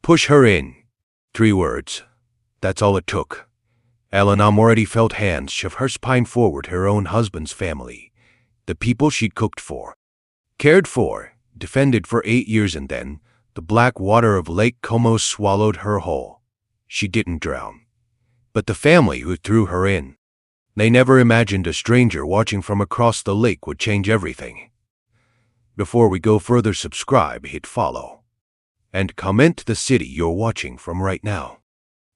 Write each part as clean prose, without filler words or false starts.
Push her in. 3 words. That's all it took. Elena already felt hands shove her spine forward. Her own husband's family. The people she'd cooked for. Cared for. Defended for 8 years, and then the black water of Lake Como swallowed her whole. She didn't drown. But the family who threw her in. They never imagined a stranger watching from across the lake would change everything. Before we go further, subscribe, hit follow, and comment the city you're watching from right now.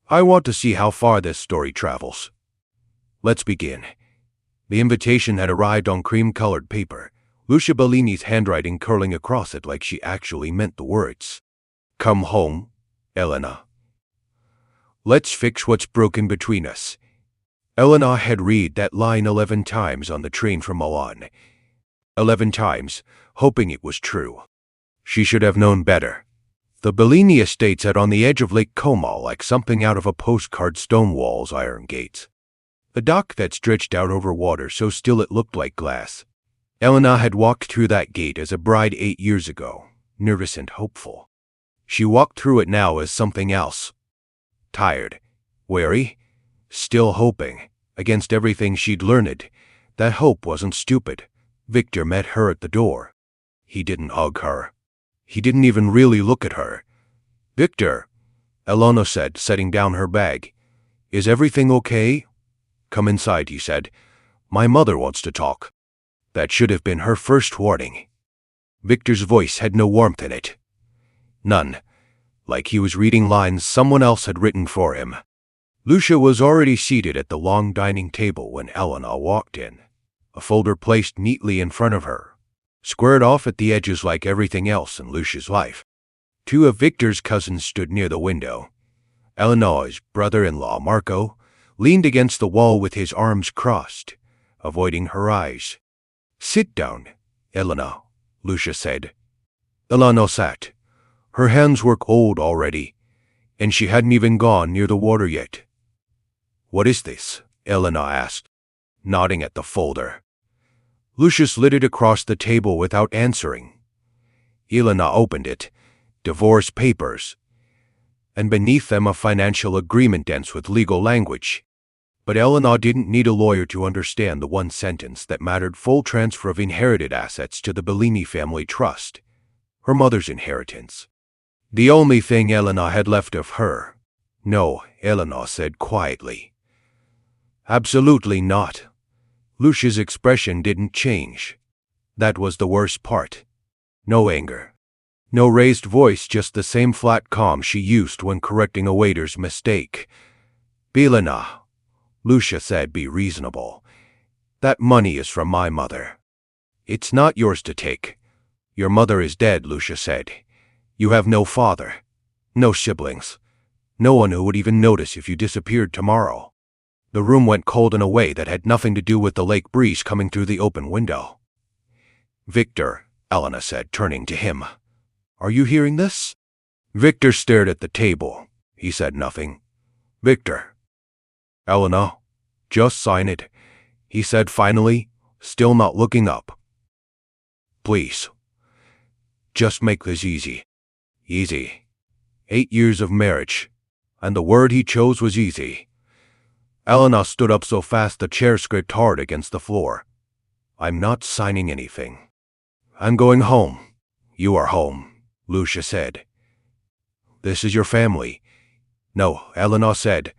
I want to see how far this story travels. Let's begin. The invitation had arrived on cream-colored paper, Lucia Bellini's handwriting curling across it like she actually meant the words. Come home, Elena. Let's fix what's broken between us. Elena had read that line 11 times on the train from Milan. 11 times, hoping it was true. She should have known better. The Bellini estate sat on the edge of Lake Como like something out of a postcard, stone walls, iron gates. A dock that stretched out over water so still it looked like glass. Elena had walked through that gate as a bride 8 years ago, nervous and hopeful. She walked through it now as something else. Tired, wary, still hoping, against everything she'd learned. That hope wasn't stupid. Victor met her at the door. He didn't hug her. He didn't even really look at her. Victor, Elena said, setting down her bag. Is everything okay? Come inside, he said. My mother wants to talk. That should have been her first warning. Victor's voice had no warmth in it. None. Like he was reading lines someone else had written for him. Lucia was already seated at the long dining table when Elena walked in. A folder placed neatly in front of her, squared off at the edges like everything else in Lucia's life. 2 of Victor's cousins stood near the window. Eleanor's brother-in-law, Marco, leaned against the wall with his arms crossed, avoiding her eyes. Sit down, Elena, Lucia said. Elena sat. Her hands were cold already, and she hadn't even gone near the water yet. What is this? Elena asked, nodding at the folder. Lucia slid it across the table without answering. Elena opened it. Divorce papers. And beneath them a financial agreement dense with legal language. But Elena didn't need a lawyer to understand the one sentence that mattered: full transfer of inherited assets to the Bellini family trust. Her mother's inheritance. The only thing Elena had left of her. No, Elena said quietly. Absolutely not. Lucia's expression didn't change. That was the worst part. No anger. No raised voice, just the same flat calm she used when correcting a waiter's mistake. Elena, Lucia said, be reasonable. That money is from my mother. It's not yours to take. Your mother is dead, Lucia said. You have no father. No siblings. No one who would even notice if you disappeared tomorrow. The room went cold in a way that had nothing to do with the lake breeze coming through the open window. Victor, Elena said, turning to him. Are you hearing this? Victor stared at the table. He said nothing. Victor. Elena, just sign it, he said finally, still not looking up. Please. Just make this easy. Easy. 8 years of marriage. And the word he chose was easy. Elena stood up so fast the chair scraped hard against the floor. I'm not signing anything. I'm going home. You are home, Lucia said. This is your family. No, Elena said.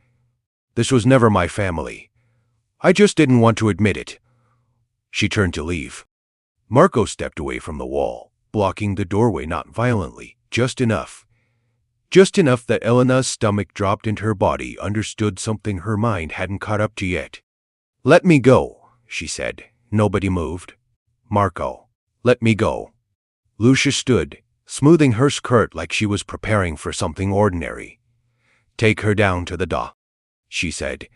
This was never my family. I just didn't want to admit it. She turned to leave. Marco stepped away from the wall, blocking the doorway, not violently, just enough. Just enough that Elena's stomach dropped and her body understood something her mind hadn't caught up to yet. Let me go, she said. Nobody moved. Marco, let me go. Lucia stood, smoothing her skirt like she was preparing for something ordinary. Take her down to the dock, she said.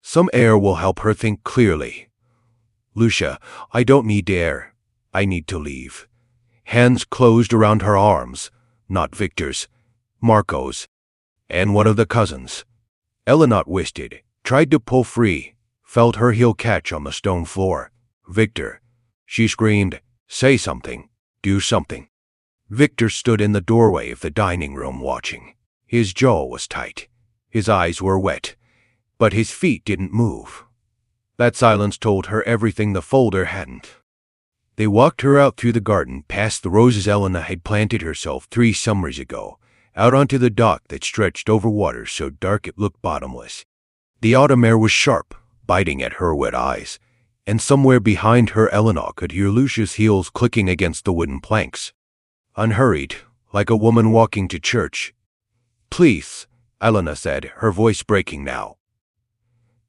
Some air will help her think clearly. Lucia, I don't need air. I need to leave. Hands closed around her arms, not Victor's, Marco's, and one of the cousins. Elena twisted, tried to pull free, felt her heel catch on the stone floor. Victor, she screamed, say something, do something. Victor stood in the doorway of the dining room watching. His jaw was tight. His eyes were wet. But his feet didn't move. That silence told her everything the folder hadn't. They walked her out through the garden, past the roses Elena had planted herself 3 summers ago, out onto the dock that stretched over water so dark it looked bottomless. The autumn air was sharp, biting at her wet eyes, and somewhere behind her Elena could hear Lucia's heels clicking against the wooden planks. Unhurried, like a woman walking to church. "Please," Elena said, her voice breaking now.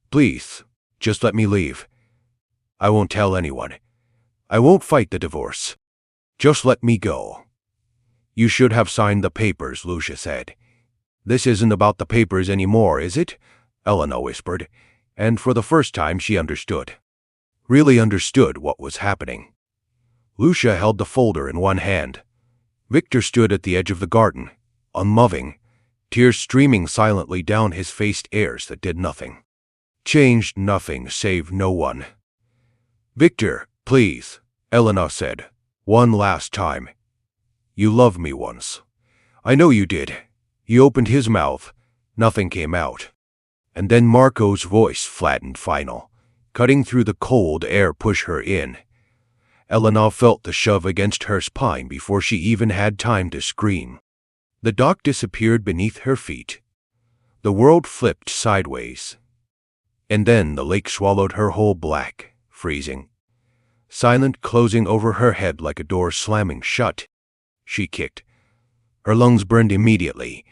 "Please, just let me leave. I won't tell anyone. I won't fight the divorce. Just let me go." "You should have signed the papers," Lucia said. "This isn't about the papers anymore, is it?" Elena whispered, and for the first time she understood. Really understood what was happening. Lucia held the folder in one hand. Victor stood at the edge of the garden, unmoving, tears streaming silently down his face, airs that did nothing. Changed nothing, saved no one. "Victor, please," Elena said, "one last time. You loved me once. I know you did." He opened his mouth. Nothing came out. And then Marco's voice, flattened, final, cutting through the cold air, pushed her in. Elena felt the shove against her spine before she even had time to scream. The dock disappeared beneath her feet. The world flipped sideways. And then the lake swallowed her whole, black, freezing. Silent, closing over her head like a door slamming shut. She kicked. Her lungs burned immediately,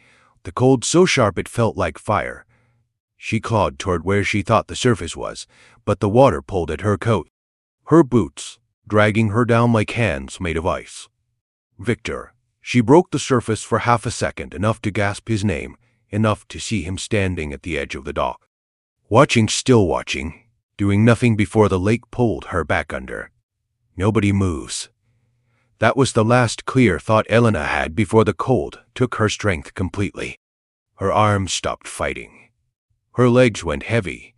the cold so sharp it felt like fire. She clawed toward where she thought the surface was, but the water pulled at her coat. Her boots, dragging her down like hands made of ice. "Victor." She broke the surface for half a second, enough to gasp his name, enough to see him standing at the edge of the dock. Watching, still watching, doing nothing before the lake pulled her back under. Nobody moves. That was the last clear thought Elena had before the cold took her strength completely. Her arms stopped fighting. Her legs went heavy.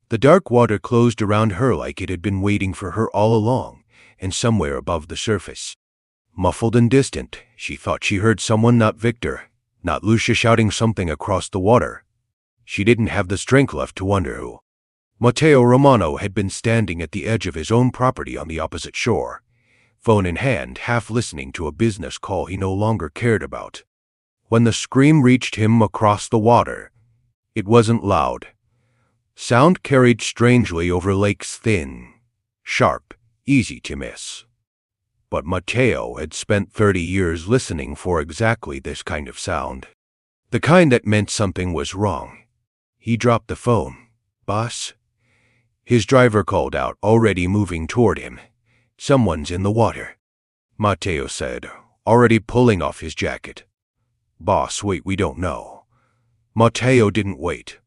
The dark water closed around her like it had been waiting for her all along, and somewhere above the surface. Muffled and distant, she thought she heard someone, not Victor, not Lucia, shouting something across the water. She didn't have the strength left to wonder who. Matteo Romano had been standing at the edge of his own property on the opposite shore, phone in hand, half listening to a business call he no longer cared about. When the scream reached him across the water, it wasn't loud. Sound carried strangely over lakes, thin, sharp, easy to miss. But Matteo had spent 30 years listening for exactly this kind of sound. The kind that meant something was wrong. He dropped the phone. "Boss?" His driver called out, already moving toward him. "Someone's in the water," Matteo said, already pulling off his jacket. "Boss, wait, we don't know." Matteo didn't wait.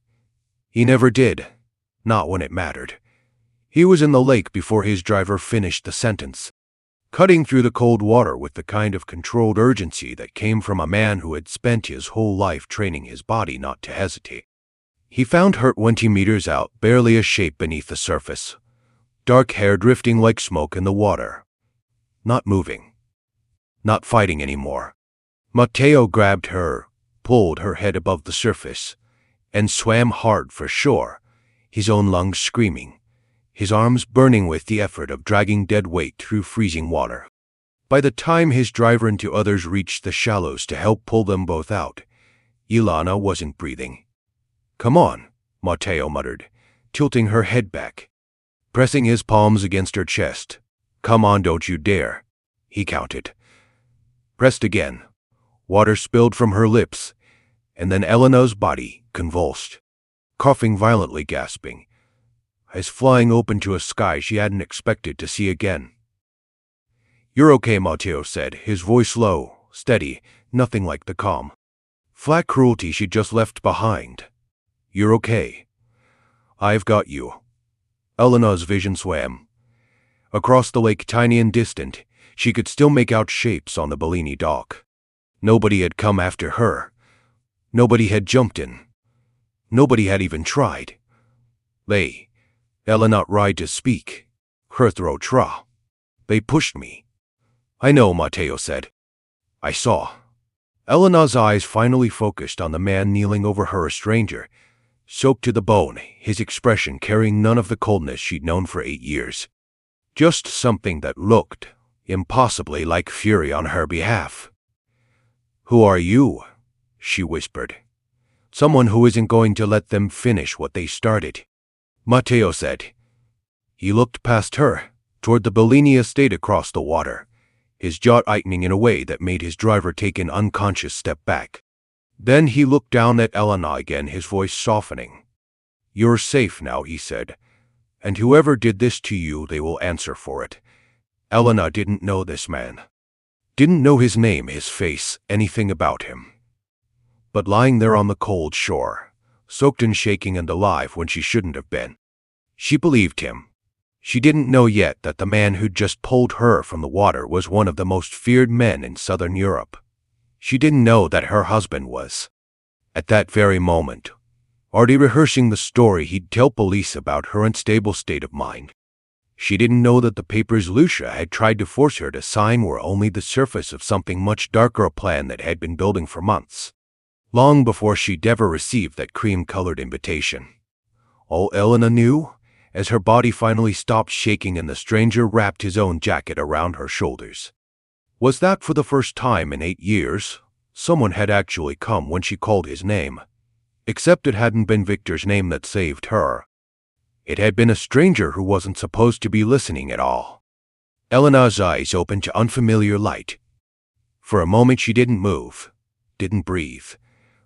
He never did. Not when it mattered. He was in the lake before his driver finished the sentence, cutting through the cold water with the kind of controlled urgency that came from a man who had spent his whole life training his body not to hesitate. He found her 20 meters out, barely a shape beneath the surface. Dark hair drifting like smoke in the water. Not moving. Not fighting anymore. Matteo grabbed her, pulled her head above the surface, and swam hard for shore, his own lungs screaming, his arms burning with the effort of dragging dead weight through freezing water. By the time his driver and 2 others reached the shallows to help pull them both out, Ilana wasn't breathing. "Come on," Matteo muttered, tilting her head back, pressing his palms against her chest. "Come on, don't you dare," he counted. Pressed again. Water spilled from her lips, and then Elena's body convulsed, coughing violently, gasping, eyes flying open to a sky she hadn't expected to see again. "You're okay," Matteo said, his voice low, steady, nothing like the calm, flat cruelty she'd just left behind. "You're okay. I've got you." Elena's vision swam. Across the lake, tiny and distant, she could still make out shapes on the Bellini dock. Nobody had come after her. Nobody had jumped in. Nobody had even tried. Elena tried to speak. Her throat They pushed me." "I know," Matteo said. "I saw. Elena's eyes finally focused on the man kneeling over her, a stranger, soaked to the bone, his expression carrying none of the coldness she'd known for 8 years. Just something that looked impossibly like fury on her behalf. "Who are you?" she whispered. "Someone who isn't going to let them finish what they started," Matteo said. He looked past her, toward the Bellini estate across the water, his jaw tightening in a way that made his driver take an unconscious step back. Then he looked down at Elena again, his voice softening. "You're safe now," he said, "and whoever did this to you, they will answer for it." Elena didn't know this man. Didn't know his name, his face, anything about him. But lying there on the cold shore, soaked and shaking and alive when she shouldn't have been, she believed him. She didn't know yet that the man who'd just pulled her from the water was one of the most feared men in southern Europe. She didn't know that her husband was, at that very moment, already rehearsing the story he'd tell police about her unstable state of mind. She didn't know that the papers Lucia had tried to force her to sign were only the surface of something much darker, a plan that had been building for months, long before she'd ever received that cream-colored invitation. All Elena knew, as her body finally stopped shaking and the stranger wrapped his own jacket around her shoulders, was that for the first time in 8 years, someone had actually come when she called his name. Except it hadn't been Victor's name that saved her. It had been a stranger who wasn't supposed to be listening at all. Elena's eyes opened to unfamiliar light. For a moment she didn't move, didn't breathe.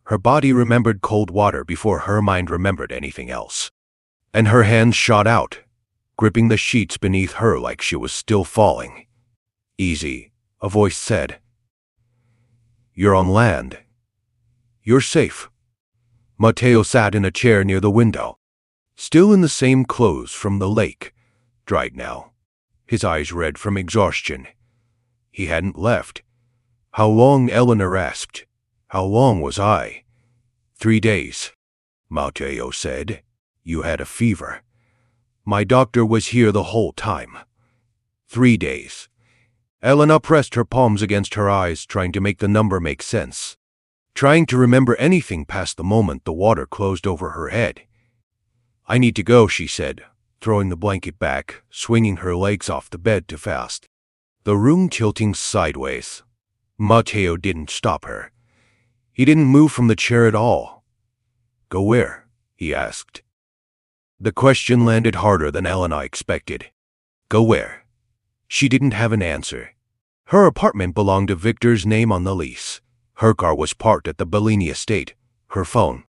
Her body remembered cold water before her mind remembered anything else. And her hands shot out, gripping the sheets beneath her like she was still falling. "Easy," a voice said. "You're on land. You're safe." Matteo sat in a chair near the window, still in the same clothes from the lake, dried now, his eyes red from exhaustion. He hadn't left. "How long?" Eleanor asked. "How long was I?" 3 days, Matteo said. "You had a fever. My doctor was here the whole time." 3 days. Elena pressed her palms against her eyes, trying to make the number make sense, trying to remember anything past the moment the water closed over her head. "I need to go," she said, throwing the blanket back, swinging her legs off the bed too fast, the room tilting sideways. Matteo didn't stop her. He didn't move from the chair at all. "Go where?" he asked. The question landed harder than Elena expected. Go where? She didn't have an answer. Her apartment belonged to Victor's name on the lease. Her car was parked at the Bellini estate. Her phone,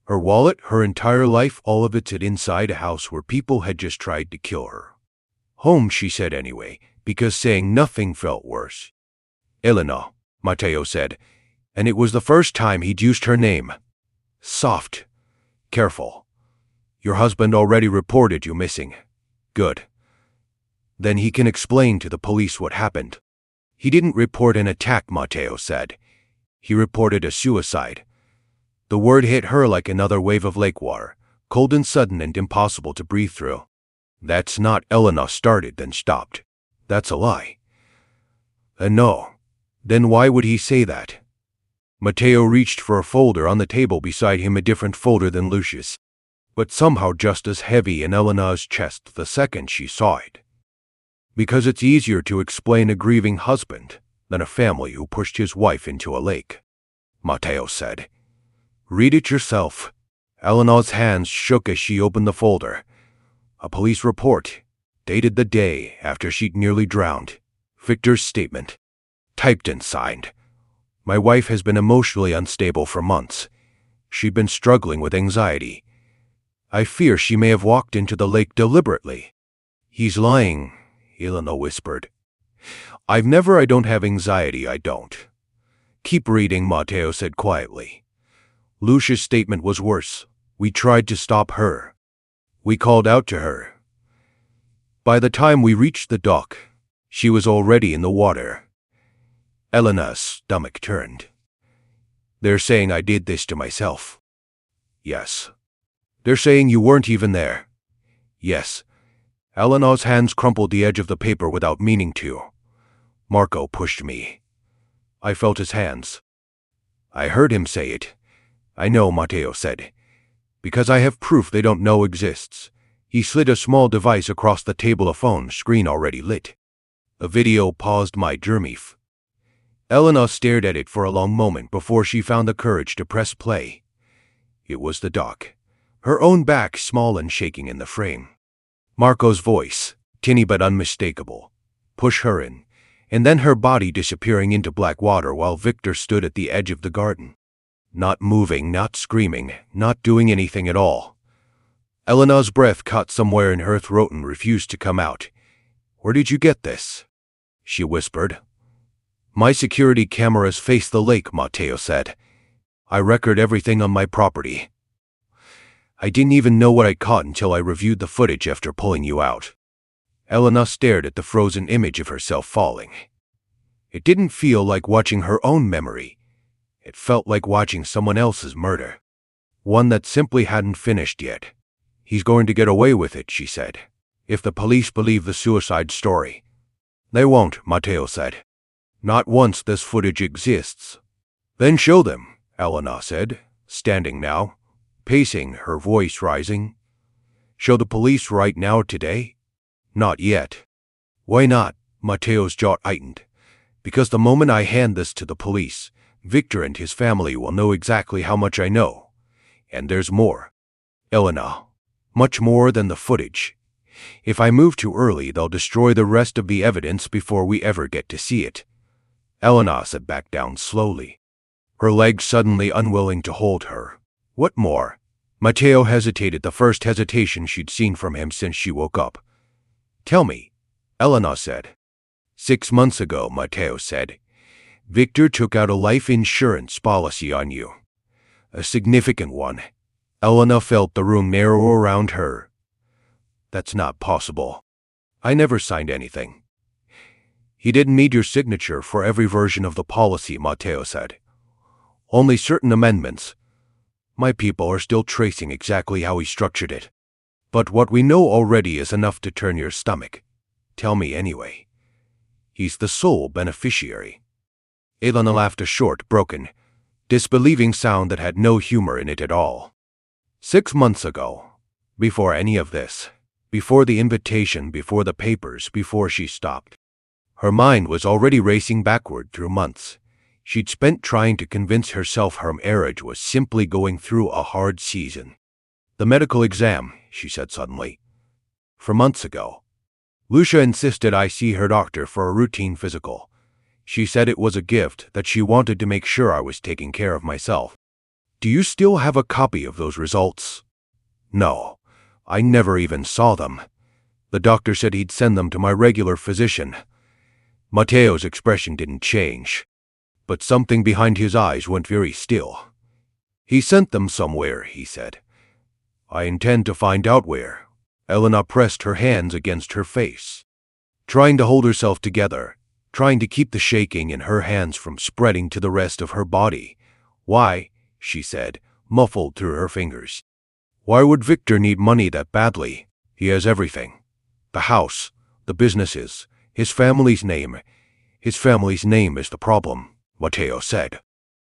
her wallet, her entire life, all of it sat inside a house where people had just tried to kill her. Home, she said anyway, because saying nothing felt worse. "Elena," Matteo said, and it was the first time he'd used her name. Soft. Careful. "Your husband already reported you missing." "Good. Then he can explain to the police what happened." "He didn't report an attack," Matteo said. "He reported a suicide." The word hit her like another wave of lake water, cold and sudden and impossible to breathe through. "That's not," Elena started, then stopped. "That's a lie." No. Then why would he say that?" Matteo reached for a folder on the table beside him, a different folder than Lucia's, but somehow just as heavy in Elena's chest the second she saw it. "Because it's easier to explain a grieving husband than a family who pushed his wife into a lake," Matteo said. "Read it yourself." Elena's hands shook as she opened the folder. A police report, dated the day after she'd nearly drowned. Victor's statement, typed and signed. "My wife has been emotionally unstable for months. She'd been struggling with anxiety. I fear she may have walked into the lake deliberately." "He's lying," Elena whispered. I don't have anxiety, I don't." "Keep reading," Matteo said quietly. "Lucia's statement was worse. We tried to stop her. We called out to her. By the time we reached the dock, she was already in the water." Elena's stomach turned. "They're saying I did this to myself." "Yes." "They're saying you weren't even there." "Yes." Elena's hands crumpled the edge of the paper without meaning to. "Marco pushed me." I felt his hands. I heard him say it. I know, Mateo said. Because I have proof they don't know exists. He slid a small device across the table, a phone screen already lit. A video paused my journey. Elena stared at it for a long moment before she found the courage to press play. It was the doc, her own back small and shaking in the frame. Marco's voice, tinny but unmistakable. Push her in, and then her body disappearing into black water while Victor stood at the edge of the garden. Not moving, not screaming, not doing anything at all. Elena's breath caught somewhere in her throat and refused to come out. Where did you get this? She whispered. My security cameras face the lake, Mateo said. I record everything on my property. I didn't even know what I caught until I reviewed the footage after pulling you out. Elena stared at the frozen image of herself falling. It didn't feel like watching her own memory. It felt like watching someone else's murder. One that simply hadn't finished yet. He's going to get away with it, she said, if the police believe the suicide story. They won't, Mateo said. Not once this footage exists. Then show them, Elena said, standing now, pacing, her voice rising. Show the police right now today? Not yet. Why not? Mateo's jaw tightened. Because the moment I hand this to the police, Victor and his family will know exactly how much I know. And there's more. Elena, much more than the footage. If I move too early, they'll destroy the rest of the evidence before we ever get to see it. Elena sat back down slowly, her legs suddenly unwilling to hold her. What more? Mateo hesitated, the first hesitation she'd seen from him since she woke up. Tell me, Elena said. 6 months ago, Mateo said, Victor took out a life insurance policy on you. A significant one. Elena felt the room narrow around her. That's not possible. I never signed anything. He didn't need your signature for every version of the policy, Mateo said. Only certain amendments. My people are still tracing exactly how he structured it. But what we know already is enough to turn your stomach. Tell me anyway. He's the sole beneficiary. Elena laughed, a short, broken, disbelieving sound that had no humor in it at all. 6 months ago, before any of this, before the invitation, before the papers, before she stopped. Her mind was already racing backward through months. She'd spent trying to convince herself her marriage was simply going through a hard season. The medical exam, she said suddenly. For months ago. Lucia insisted I see her doctor for a routine physical. She said it was a gift, that she wanted to make sure I was taking care of myself. Do you still have a copy of those results? No, I never even saw them. The doctor said he'd send them to my regular physician. Mateo's expression didn't change, but something behind his eyes went very still. He sent them somewhere, he said. I intend to find out where. Elena pressed her hands against her face, trying to hold herself together, trying to keep the shaking in her hands from spreading to the rest of her body. Why, she said, muffled through her fingers. Why would Victor need money that badly? He has everything. The house, the businesses, his family's name. His family's name is the problem, Mateo said.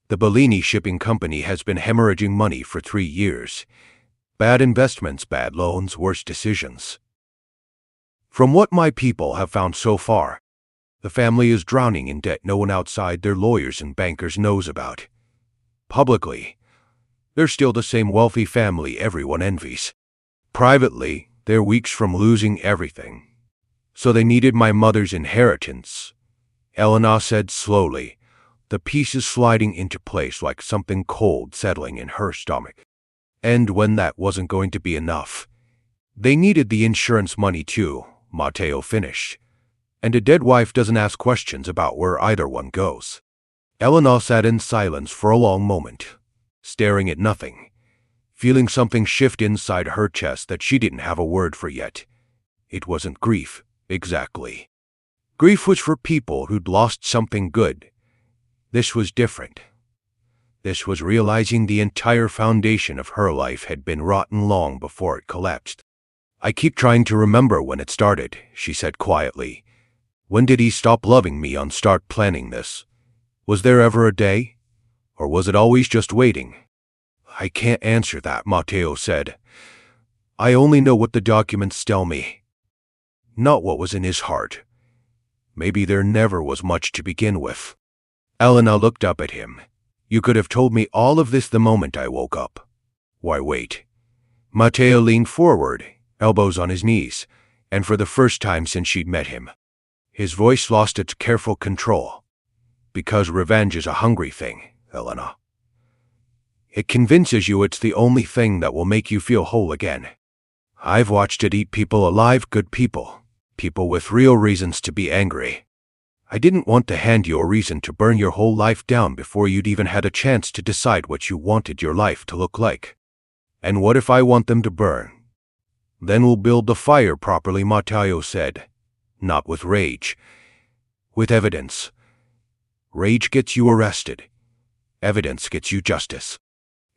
The Bellini shipping company has been hemorrhaging money for 3 years. Bad investments, bad loans, worse decisions. From what my people have found so far, the family is drowning in debt no one outside their lawyers and bankers knows about. Publicly, they're still the same wealthy family everyone envies. Privately, they're weeks from losing everything. So they needed my mother's inheritance, Elena said slowly, the pieces sliding into place like something cold settling in her stomach. And when that wasn't going to be enough, they needed the insurance money too, Mateo finished. And a dead wife doesn't ask questions about where either one goes. Elena sat in silence for a long moment, staring at nothing, feeling something shift inside her chest that she didn't have a word for yet. It wasn't grief, exactly. Grief was for people who'd lost something good. This was different. This was realizing the entire foundation of her life had been rotten long before it collapsed. I keep trying to remember when it started, she said quietly. When did he stop loving me and start planning this? Was there ever a day? Or was it always just waiting? I can't answer that, Matteo said. I only know what the documents tell me, not what was in his heart. Maybe there never was much to begin with. Elena looked up at him. You could have told me all of this the moment I woke up. Why wait? Matteo leaned forward, elbows on his knees, and for the first time since she'd met him, his voice lost its careful control. Because revenge is a hungry thing, Elena. It convinces you it's the only thing that will make you feel whole again. I've watched it eat people alive, good people. People with real reasons to be angry. I didn't want to hand you a reason to burn your whole life down before you'd even had a chance to decide what you wanted your life to look like. And what if I want them to burn? Then we'll build the fire properly, Matteo said. Not with rage. With evidence. Rage gets you arrested. Evidence gets you justice.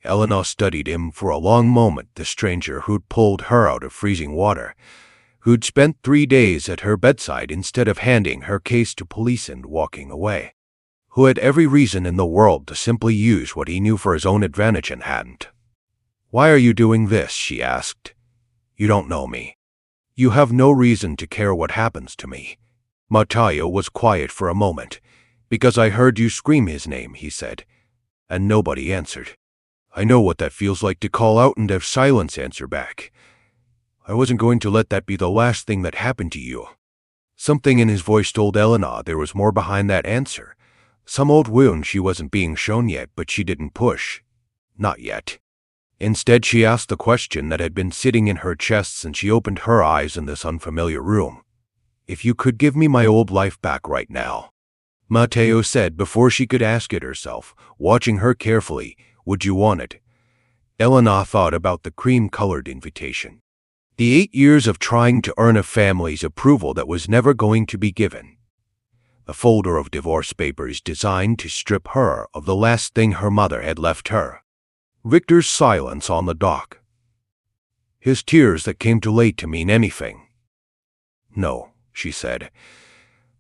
Elena studied him for a long moment, the stranger who'd pulled her out of freezing water, who'd spent 3 days at her bedside instead of handing her case to police and walking away, who had every reason in the world to simply use what he knew for his own advantage and hadn't. Why are you doing this? She asked. You don't know me. You have no reason to care what happens to me. Matteo was quiet for a moment. Because I heard you scream his name, he said, and nobody answered. I know what that feels like to call out and have silence answer back. I wasn't going to let that be the last thing that happened to you. Something in his voice told Elena there was more behind that answer. Some old wound she wasn't being shown yet, but she didn't push. Not yet. Instead, she asked the question that had been sitting in her chest since she opened her eyes in this unfamiliar room. If you could give me my old life back right now, Matteo said before she could ask it herself, watching her carefully, would you want it? Elena thought about the cream-colored invitation. The 8 years of trying to earn a family's approval that was never going to be given. A folder of divorce papers designed to strip her of the last thing her mother had left her. Victor's silence on the dock. His tears that came too late to mean anything. No, she said,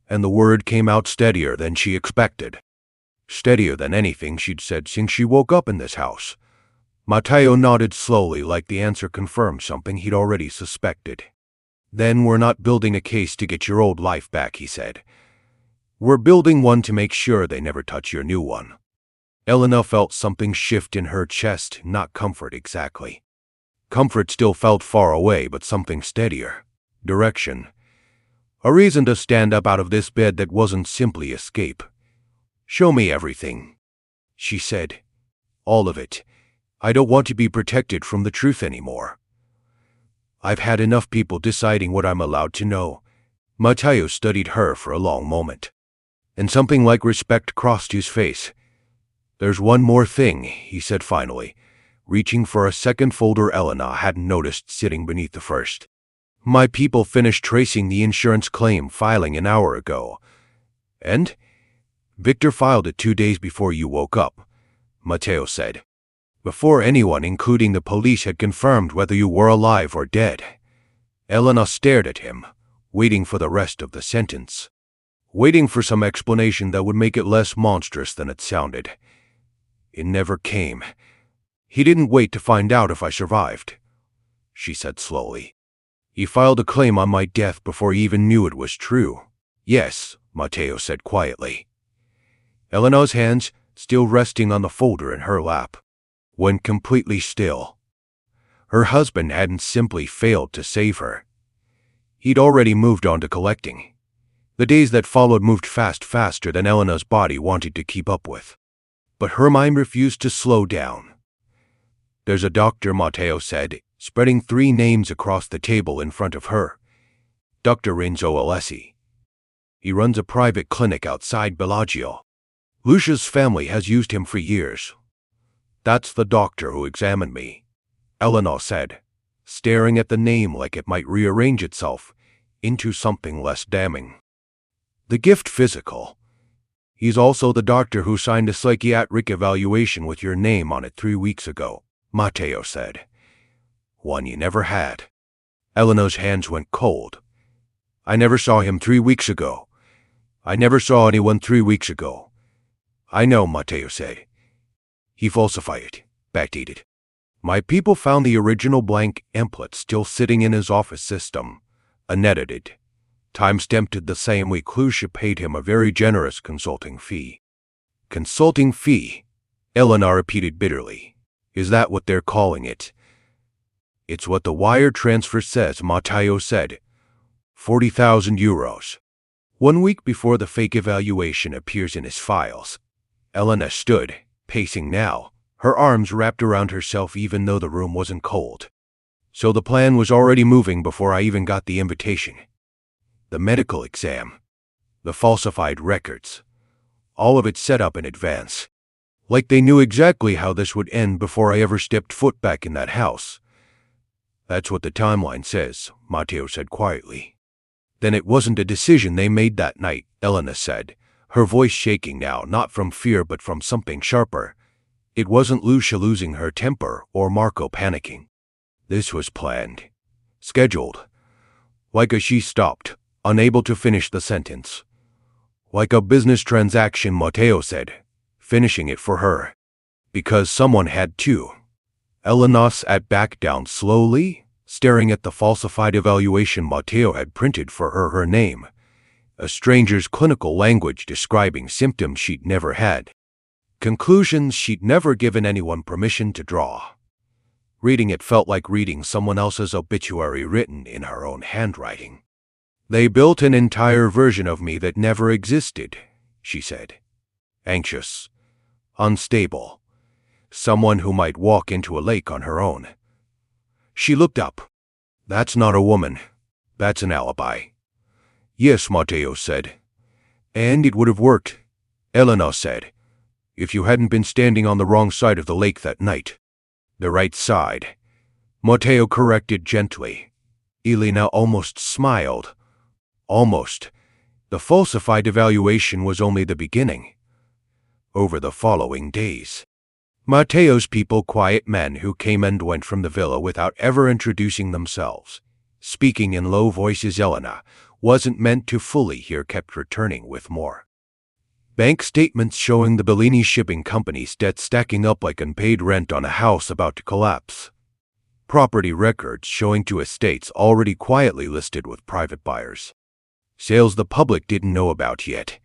and the word came out steadier than she expected. Steadier than anything she'd said since she woke up in this house. Matteo nodded slowly like the answer confirmed something he'd already suspected. Then we're not building a case to get your old life back, he said. We're building one to make sure they never touch your new one. Elena felt something shift in her chest, not comfort exactly. Comfort still felt far away, but something steadier. Direction. A reason to stand up out of this bed that wasn't simply escape. Show me everything, she said. All of it. I don't want to be protected from the truth anymore. I've had enough people deciding what I'm allowed to know. Matteo studied her for a long moment, and something like respect crossed his face. There's one more thing, he said finally, reaching for a second folder Elena hadn't noticed sitting beneath the first. My people finished tracing the insurance claim filing an hour ago. And? Victor filed it 2 days before you woke up, Matteo said. Before anyone, including the police, had confirmed whether you were alive or dead. Elena stared at him, waiting for the rest of the sentence. Waiting for some explanation that would make it less monstrous than it sounded. It never came. He didn't wait to find out if I survived, she said slowly. He filed a claim on my death before he even knew it was true. Yes, Matteo said quietly. Elena's hands, still resting on the folder in her lap, went completely still. Her husband hadn't simply failed to save her. He'd already moved on to collecting. The days that followed moved faster than Elena's body wanted to keep up with. But her mind refused to slow down. There's a doctor, Matteo said, spreading 3 names across the table in front of her. Dr. Renzo Alessi. He runs a private clinic outside Bellagio. Lucia's family has used him for years. That's the doctor who examined me, Elena said, staring at the name like it might rearrange itself into something less damning. The gift physical. He's also the doctor who signed a psychiatric evaluation with your name on it 3 weeks ago, Matteo said. One you never had. Elena's hands went cold. I never saw him 3 weeks ago. I never saw anyone 3 weeks ago. I know, Matteo said. He falsified it, backdated. My people found the original blank template still sitting in his office system, unedited, time-stamped the same week. Lucia paid him a very generous consulting fee. Consulting fee? Elena repeated bitterly. Is that what they're calling it? It's what the wire transfer says, Matteo said. 40,000 euros. 1 week before the fake evaluation appears in his files. Elena stood, pacing now, her arms wrapped around herself even though the room wasn't cold. So the plan was already moving before I even got the invitation. The medical exam. The falsified records. All of it set up in advance. Like they knew exactly how this would end before I ever stepped foot back in that house. That's what the timeline says, Matteo said quietly. Then it wasn't a decision they made that night, Elena said, her voice shaking now, not from fear but from something sharper. It wasn't Lucia losing her temper or Marco panicking. This was planned. Scheduled. She stopped, unable to finish the sentence. Like a business transaction, Matteo said, finishing it for her. Because someone had to. Elena sat back down slowly, staring at the falsified evaluation Matteo had printed for her name, a stranger's clinical language describing symptoms she'd never had, conclusions she'd never given anyone permission to draw. Reading it felt like reading someone else's obituary written in her own handwriting. They built an entire version of me that never existed, she said. Anxious, unstable, someone who might walk into a lake on her own. She looked up. That's not a woman. That's an alibi. Yes, Matteo said. And it would have worked, Elena said, if you hadn't been standing on the wrong side of the lake that night. The right side, Matteo corrected gently. Elena almost smiled. Almost. The falsified evaluation was only the beginning. Over the following days, Matteo's people, quiet men who came and went from the villa without ever introducing themselves, speaking in low voices Elena wasn't meant to fully hear, kept returning with more. Bank statements showing the Bellini shipping company's debt stacking up like unpaid rent on a house about to collapse. Property records showing 2 estates already quietly listed with private buyers. Sales the public didn't know about yet.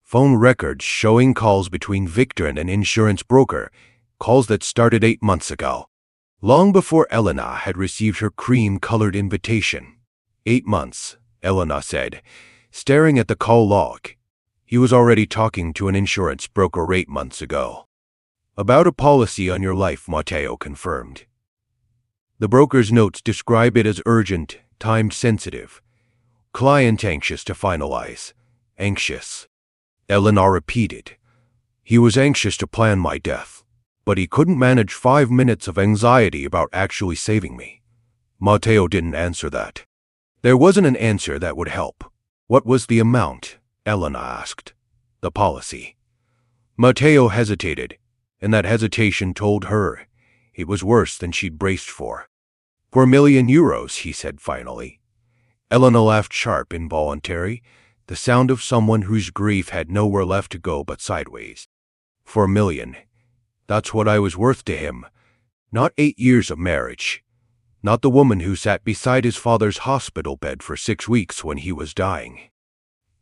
Phone records showing calls between Victor and an insurance broker, calls that started 8 months ago, long before Elena had received her cream-colored invitation. 8 months, Elena said, staring at the call log. He was already talking to an insurance broker 8 months ago. About a policy on your life, Matteo confirmed. The broker's notes describe it as urgent, time-sensitive. Client anxious to finalize. Anxious. Elena repeated. He was anxious to plan my death, but he couldn't manage 5 minutes of anxiety about actually saving me. Matteo didn't answer that. There wasn't an answer that would help. What was the amount? Elena asked. The policy. Matteo hesitated, and that hesitation told her it was worse than she'd braced for. 4 million euros, he said finally. Elena laughed sharp, involuntary, the sound of someone whose grief had nowhere left to go but sideways. 4 million. That's what I was worth to him. Not 8 years of marriage. Not the woman who sat beside his father's hospital bed for 6 weeks when he was dying.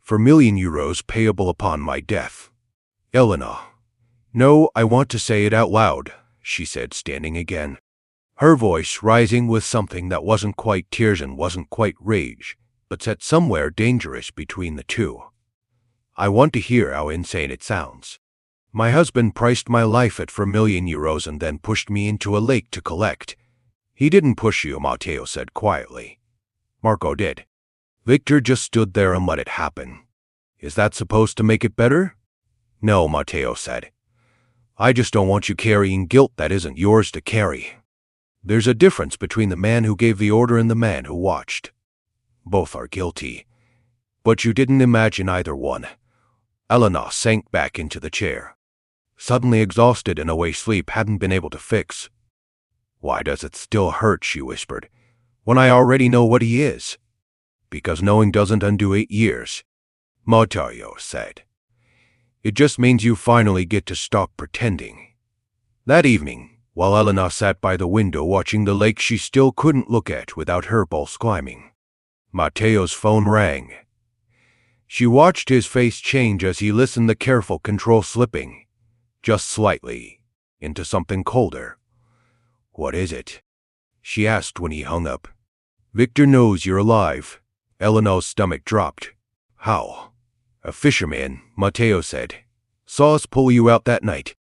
4 million euros payable upon my death. Elena. No, I want to say it out loud, she said, standing again. Her voice rising with something that wasn't quite tears and wasn't quite rage, but sat somewhere dangerous between the two. I want to hear how insane it sounds. My husband priced my life at 4 million euros and then pushed me into a lake to collect. He didn't push you, Matteo said quietly. Marco did. Victor just stood there and let it happen. Is that supposed to make it better? No, Matteo said. I just don't want you carrying guilt that isn't yours to carry. There's a difference between the man who gave the order and the man who watched. Both are guilty. But you didn't imagine either one. Elena sank back into the chair, suddenly exhausted in a way sleep hadn't been able to fix. Why does it still hurt, she whispered, when I already know what he is? Because knowing doesn't undo 8 years, Matteo said. It just means you finally get to stop pretending. That evening, while Elena sat by the window watching the lake she still couldn't look at without her pulse climbing, Mateo's phone rang. She watched his face change as he listened, the careful control slipping, just slightly, into something colder. "What is it?" she asked when he hung up. "Victor knows you're alive." Eleanor's stomach dropped. "How?" "A fisherman," Mateo said. "Saw us pull you out that night.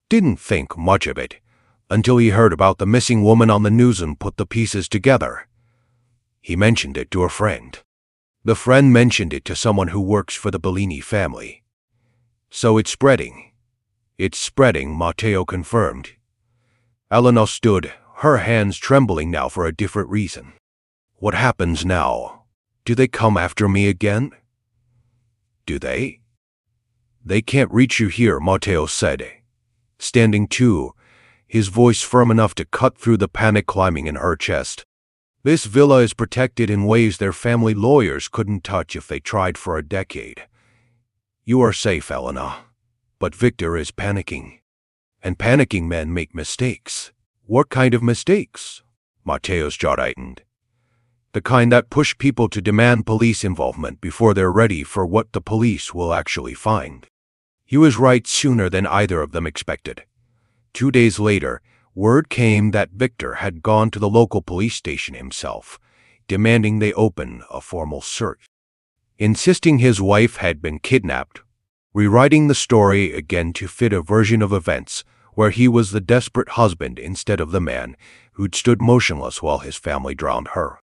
Didn't think much of it, until he heard about the missing woman on the news and put the pieces together. He mentioned it to a friend. The friend mentioned it to someone who works for the Bellini family. So it's spreading." "It's spreading," Mateo confirmed. Eleanor stood, her hands trembling now for a different reason. "What happens now? Do they come after me again?" "Do they?" "They can't reach you here," Mateo said, standing too, his voice firm enough to cut through the panic climbing in her chest. "This villa is protected in ways their family lawyers couldn't touch if they tried for a decade. You are safe, Elena. But Victor is panicking. And panicking men make mistakes." "What kind of mistakes?" Mateo's jaw tightened. "The kind that push people to demand police involvement before they're ready for what the police will actually find." He was right sooner than either of them expected. 2 days later, word came that Victor had gone to the local police station himself, demanding they open a formal search, insisting his wife had been kidnapped, rewriting the story again to fit a version of events where he was the desperate husband instead of the man who'd stood motionless while his family drowned her.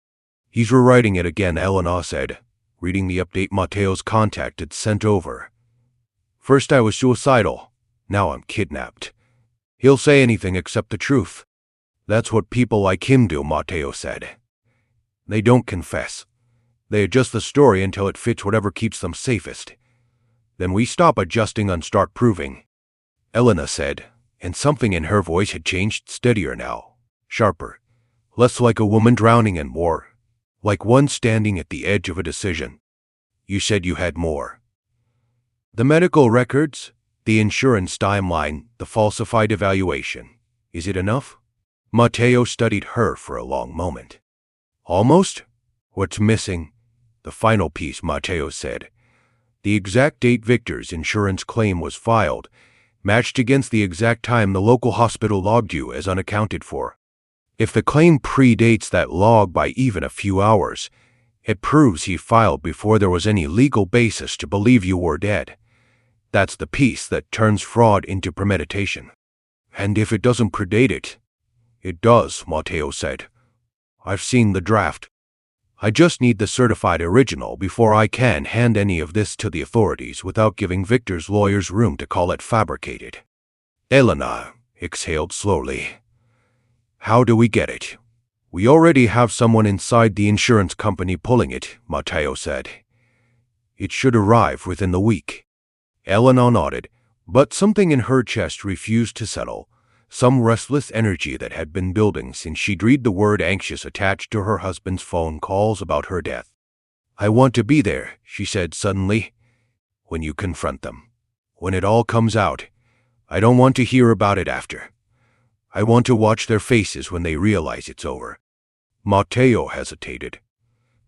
"He's rewriting it again," Eleanor said, reading the update Mateo's contact had sent over. "First I was suicidal, now I'm kidnapped. He'll say anything except the truth. That's what people like him do," Mateo said. "They don't confess. They adjust the story until it fits whatever keeps them safest. Then we stop adjusting and start proving." Elena said, and something in her voice had changed, steadier now, sharper, less like a woman drowning and more like one standing at the edge of a decision. "You said you had more. The medical records, the insurance timeline, the falsified evaluation. Is it enough?" Mateo studied her for a long moment. "Almost. What's missing?" "The final piece," Mateo said. "The exact date Victor's insurance claim was filed, matched against the exact time the local hospital logged you as unaccounted for. If the claim predates that log by even a few hours, it proves he filed before there was any legal basis to believe you were dead. That's the piece that turns fraud into premeditation." "And if it doesn't predate it?" "It does," Mateo said. "I've seen the draft. I just need the certified original before I can hand any of this to the authorities without giving Victor's lawyers room to call it fabricated." Elena exhaled slowly. "How do we get it?" "We already have someone inside the insurance company pulling it," Mateo said. "It should arrive within the week." Elena nodded, but something in her chest refused to settle, some restless energy that had been building since she'd read the word anxious attached to her husband's phone calls about her death. "I want to be there," she said suddenly, "when you confront them. When it all comes out. I don't want to hear about it after. I want to watch their faces when they realize it's over." Mateo hesitated.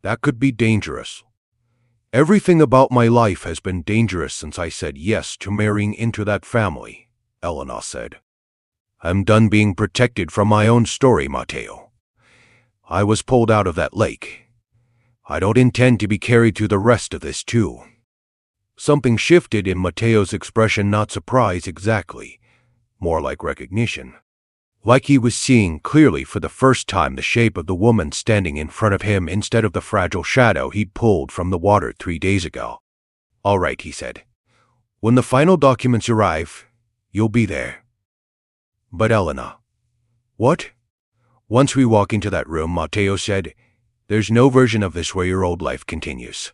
"That could be dangerous." "Everything about my life has been dangerous since I said yes to marrying into that family," Elena said. "I'm done being protected from my own story, Mateo. I was pulled out of that lake. I don't intend to be carried through the rest of this too." Something shifted in Mateo's expression, not surprise exactly, more like recognition. Like he was seeing clearly for the first time the shape of the woman standing in front of him instead of the fragile shadow he'd pulled from the water 3 days ago. "All right," he said. "When the final documents arrive, you'll be there." "But Elena." "What?" "Once we walk into that room," Mateo said, "there's no version of this where your old life continues.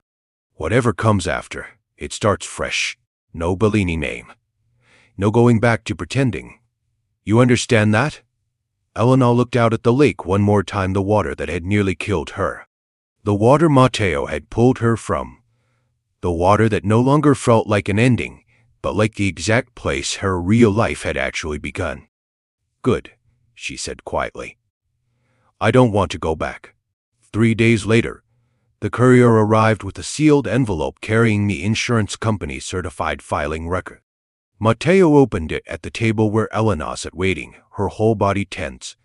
Whatever comes after, it starts fresh. No Bellini name. No going back to pretending. You understand that?" Elena looked out at the lake one more time, the water that had nearly killed her. The water Mateo had pulled her from. The water that no longer felt like an ending, but like the exact place her real life had actually begun. Good, she said quietly. I don't want to go back. 3 days later, the courier arrived with a sealed envelope carrying the insurance company's certified filing record. Mateo opened it at the table where Elena sat waiting, her whole body tense,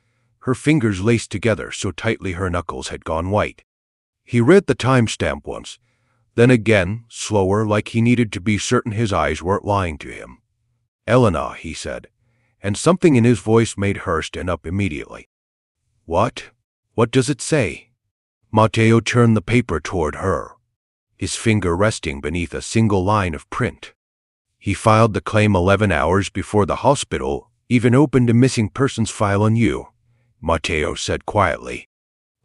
her fingers laced together so tightly her knuckles had gone white. He read the timestamp once, then again, slower, like he needed to be certain his eyes weren't lying to him. Elena, he said, and something in his voice made her stand up immediately. What? What does it say? Mateo turned the paper toward her, his finger resting beneath a single line of print. He filed the claim 11 hours before the hospital even opened a missing persons file on you, Mateo said quietly.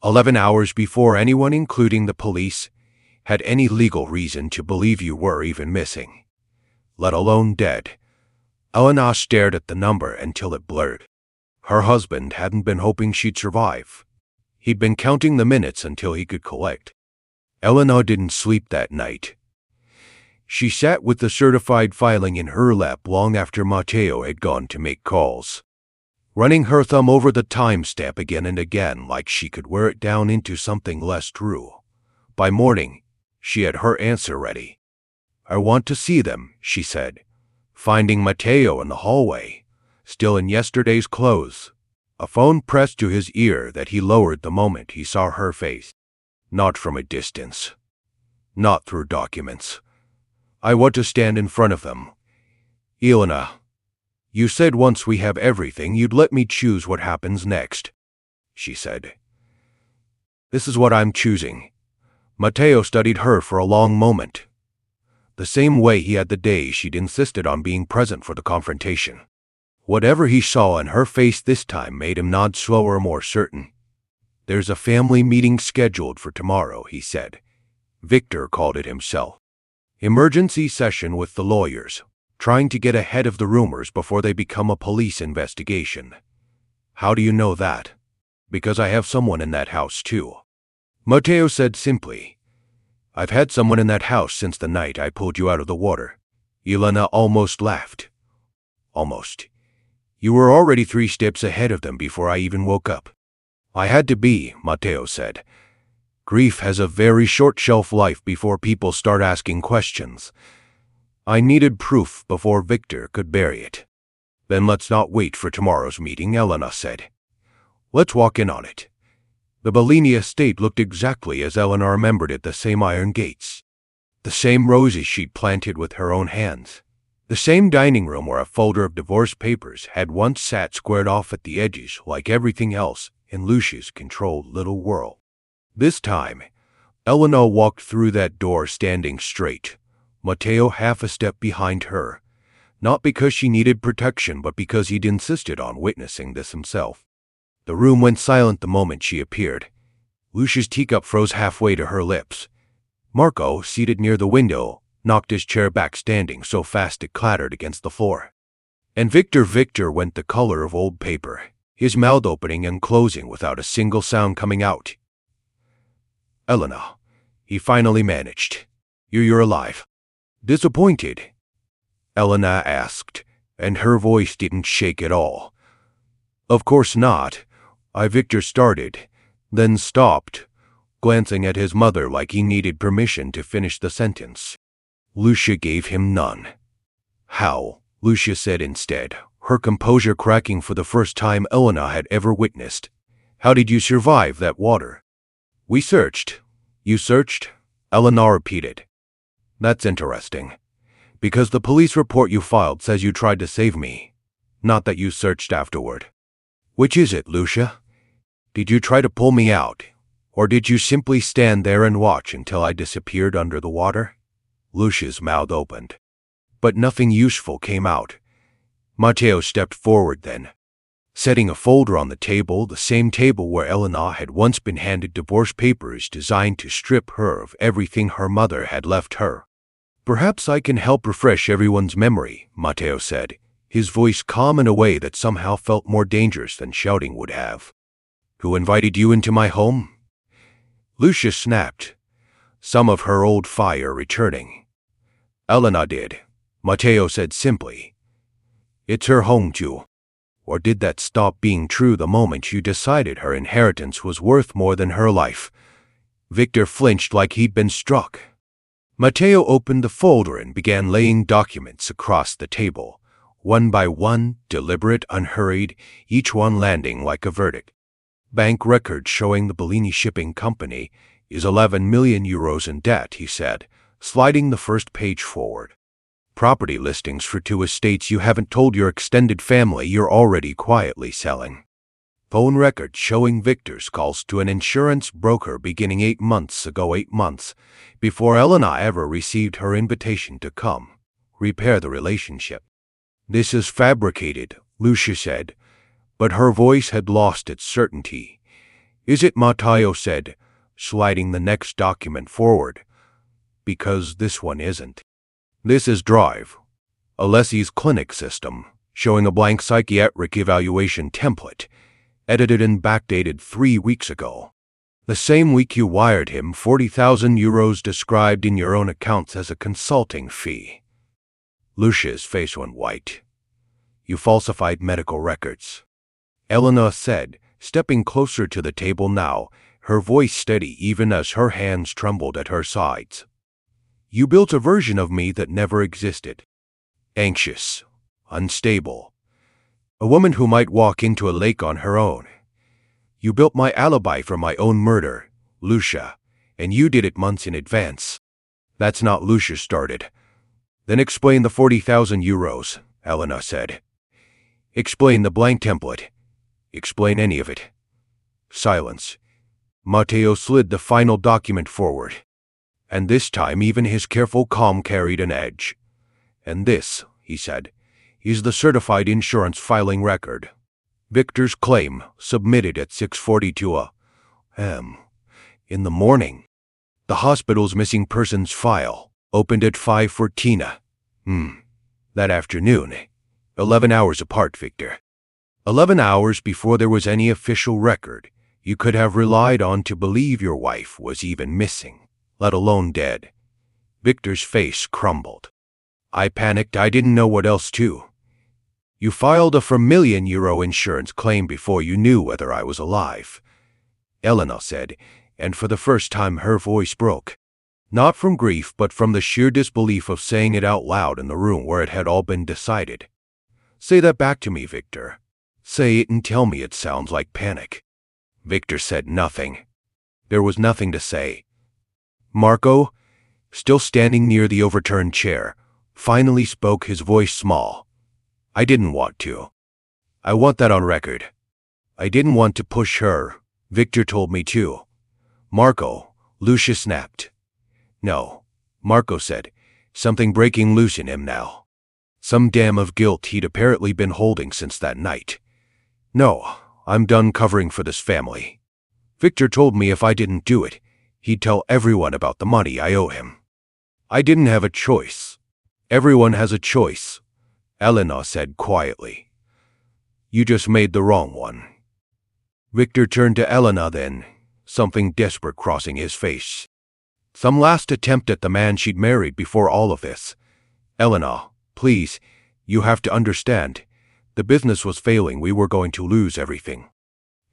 11 hours before anyone, including the police, had any legal reason to believe you were even missing, let alone dead. Elena stared at the number until it blurred. Her husband hadn't been hoping she'd survive. He'd been counting the minutes until he could collect. Elena didn't sleep that night. She sat with the certified filing in her lap long after Mateo had gone to make calls, running her thumb over the timestamp again and again like she could wear it down into something less true. By morning, she had her answer ready. I want to see them, she said, finding Mateo in the hallway, still in yesterday's clothes, a phone pressed to his ear that he lowered the moment he saw her face. Not from a distance. Not through documents. I want to stand in front of them. Elena, you said once we have everything, you'd let me choose what happens next, she said. This is what I'm choosing. Mateo studied her for a long moment, the same way he had the day she'd insisted on being present for the confrontation. Whatever he saw in her face this time made him nod slower, more certain. There's a family meeting scheduled for tomorrow, he said. Victor called it himself. Emergency session with the lawyers, trying to get ahead of the rumors before they become a police investigation. How do you know that? Because I have someone in that house too. Mateo said simply. I've had someone in that house since the night I pulled you out of the water. Elena almost laughed. Almost. You were already 3 steps ahead of them before I even woke up. I had to be, Mateo said. Grief has a very short shelf life before people start asking questions. I needed proof before Victor could bury it. Then let's not wait for tomorrow's meeting, Elena said. Let's walk in on it. The Bellini estate looked exactly as Elena remembered it, the same iron gates, the same roses she'd planted with her own hands, the same dining room where a folder of divorce papers had once sat squared off at the edges like everything else in Lucia's controlled little world. This time, Elena walked through that door standing straight, Mateo half a step behind her, not because she needed protection but because he'd insisted on witnessing this himself. The room went silent the moment she appeared. Lucia's teacup froze halfway to her lips. Marco, seated near the window, knocked his chair back standing so fast it clattered against the floor. And Victor went the color of old paper, his mouth opening and closing without a single sound coming out. Elena, he finally managed. You're alive. Disappointed? Elena asked, and her voice didn't shake at all. Of course not. Victor started, then stopped, glancing at his mother like he needed permission to finish the sentence. Lucia gave him none. How? Lucia said instead, her composure cracking for the first time Elena had ever witnessed. How did you survive that water? We searched. You searched? Elena repeated. That's interesting. Because the police report you filed says you tried to save me, not that you searched afterward. Which is it, Lucia? Did you try to pull me out, or did you simply stand there and watch until I disappeared under the water? Lucia's mouth opened, but nothing useful came out. Mateo stepped forward then, setting a folder on the table, the same table where Elena had once been handed divorce papers designed to strip her of everything her mother had left her. Perhaps I can help refresh everyone's memory, Mateo said, his voice calm in a way that somehow felt more dangerous than shouting would have. Who invited you into my home? Lucia snapped, some of her old fire returning. Elena did, Mateo said simply. It's her home too. Or did that stop being true the moment you decided her inheritance was worth more than her life? Victor flinched like he'd been struck. Mateo opened the folder and began laying documents across the table, one by one, deliberate, unhurried, each one landing like a verdict. Bank records showing the Bellini Shipping Company is 11 million euros in debt, he said, sliding the first page forward. Property listings for 2 estates you haven't told your extended family you're already quietly selling. Phone records showing Victor's calls to an insurance broker beginning 8 months ago, 8 months before Elena ever received her invitation to come repair the relationship. This is fabricated, Lucia said, but her voice had lost its certainty. Is it? Mateo said, sliding the next document forward. Because this one isn't. This is Drive, Alessi's clinic system, showing a blank psychiatric evaluation template, edited and backdated 3 weeks ago. The same week you wired him 40,000 euros described in your own accounts as a consulting fee. Lucia's face went white. You falsified medical records, Elena said, stepping closer to the table now, her voice steady even as her hands trembled at her sides. You built a version of me that never existed. Anxious, unstable, a woman who might walk into a lake on her own. You built my alibi for my own murder, Lucia, and you did it months in advance. That's not Lucia started. Then explain the 40,000 euros, Elena said. Explain the blank template. Explain any of it. Silence. Mateo slid the final document forward. And this time even his careful calm carried an edge. And this, he said, is the certified insurance filing record. Victor's claim, submitted at 6:42 a.m. in the morning. The hospital's missing persons file, opened at 5:14 a.m. that afternoon. 11 hours apart, Victor. 11 hours before there was any official record you could have relied on to believe your wife was even missing, let alone dead. Victor's face crumbled. I panicked. I didn't know what else to. You filed a €4 million insurance claim before you knew whether I was alive, Elena said, and for the first time her voice broke. Not from grief, but from the sheer disbelief of saying it out loud in the room where it had all been decided. Say that back to me, Victor. Say it and tell me it sounds like panic. Victor said nothing. There was nothing to say. Marco, still standing near the overturned chair, finally spoke, his voice small. I didn't want to. I want that on record. I didn't want to push her. Victor told me to. Marco, Lucia snapped. No, Marco said, something breaking loose in him now. Some dam of guilt he'd apparently been holding since that night. No, I'm done covering for this family. Victor told me if I didn't do it, he'd tell everyone about the money I owe him. I didn't have a choice. Everyone has a choice, Elena said quietly. You just made the wrong one. Victor turned to Elena then, something desperate crossing his face. Some last attempt at the man she'd married before all of this. Elena, please, you have to understand. The business was failing. We were going to lose everything.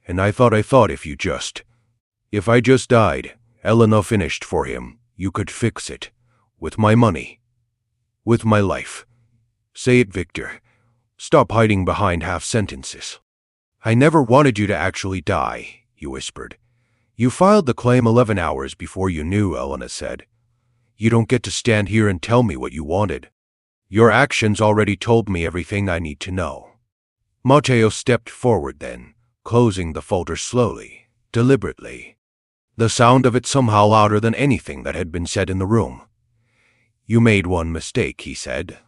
And I thought if I just died, Elena finished for him, you could fix it. With my money. With my life. Say it, Victor. Stop hiding behind half sentences. I never wanted you to actually die, he whispered. You filed the claim 11 hours before you knew, Elena said. You don't get to stand here and tell me what you wanted. Your actions already told me everything I need to know. Mateo stepped forward then, closing the folder slowly, deliberately. The sound of it somehow louder than anything that had been said in the room. You made one mistake, he said,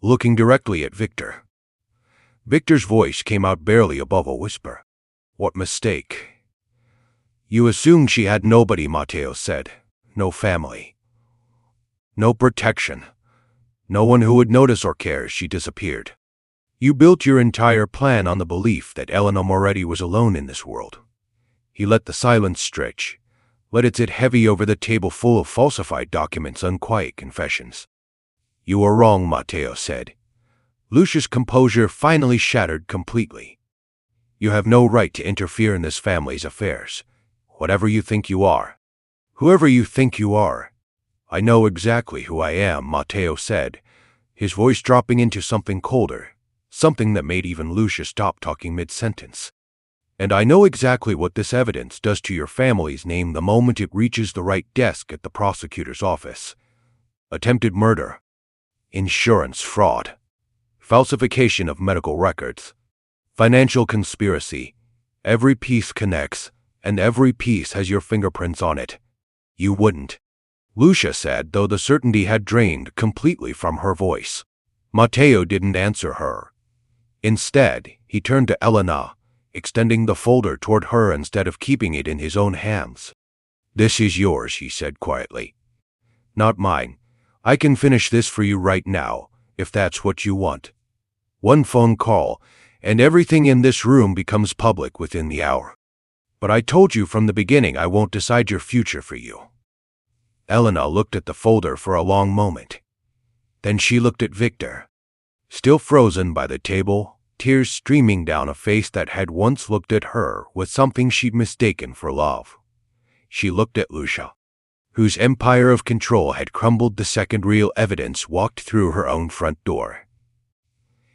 looking directly at Victor. Victor's voice came out barely above a whisper. What mistake? You assumed she had nobody, Mateo said. No family. No protection. No one who would notice or care. She disappeared. You built your entire plan on the belief that Elena Moretti was alone in this world. He let the silence stretch, let it sit heavy over the table full of falsified documents, unquiet confessions. You are wrong, Mateo said. Lucia's composure finally shattered completely. You have no right to interfere in this family's affairs. Whatever you think you are. Whoever you think you are. I know exactly who I am, Matteo said, his voice dropping into something colder, something that made even Lucia stop talking mid-sentence. And I know exactly what this evidence does to your family's name the moment it reaches the right desk at the prosecutor's office. Attempted murder, insurance fraud, falsification of medical records, financial conspiracy. Every piece connects, and every piece has your fingerprints on it. You wouldn't, Lucia said, though the certainty had drained completely from her voice. Matteo didn't answer her. Instead, he turned to Elena, extending the folder toward her instead of keeping it in his own hands. This is yours, he said quietly. Not mine. I can finish this for you right now, if that's what you want. One phone call, and everything in this room becomes public within the hour. But I told you from the beginning I won't decide your future for you. Elena looked at the folder for a long moment. Then she looked at Victor. Still frozen by the table, tears streaming down a face that had once looked at her with something she'd mistaken for love. She looked at Lucia, whose empire of control had crumbled the second real evidence walked through her own front door.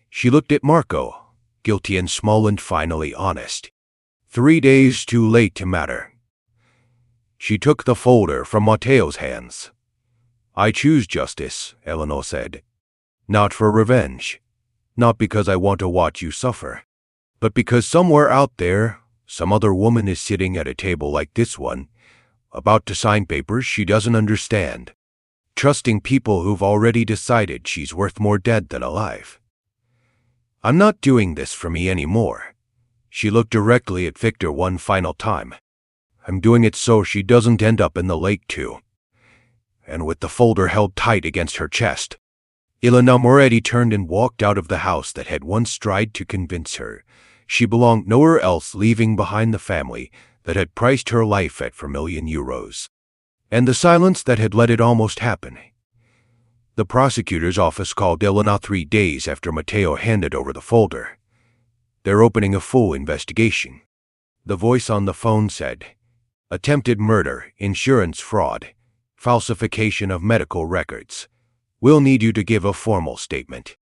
She looked at Marco, guilty and small and finally honest. 3 days too late to matter. She took the folder from Matteo's hands. I choose justice, Eleanor said. Not for revenge. Not because I want to watch you suffer. But because somewhere out there, some other woman is sitting at a table like this one, about to sign papers she doesn't understand, trusting people who've already decided she's worth more dead than alive. I'm not doing this for me anymore. She looked directly at Victor one final time. I'm doing it so she doesn't end up in the lake too. And with the folder held tight against her chest, Elena Moretti turned and walked out of the house that had once tried to convince her she belonged nowhere else, leaving behind the family that had priced her life at €4,000,000, and the silence that had let it almost happen. The prosecutor's office called Elena 3 days after Matteo handed over the folder. They're opening a full investigation. The voice on the phone said, attempted murder, insurance fraud, falsification of medical records. We'll need you to give a formal statement.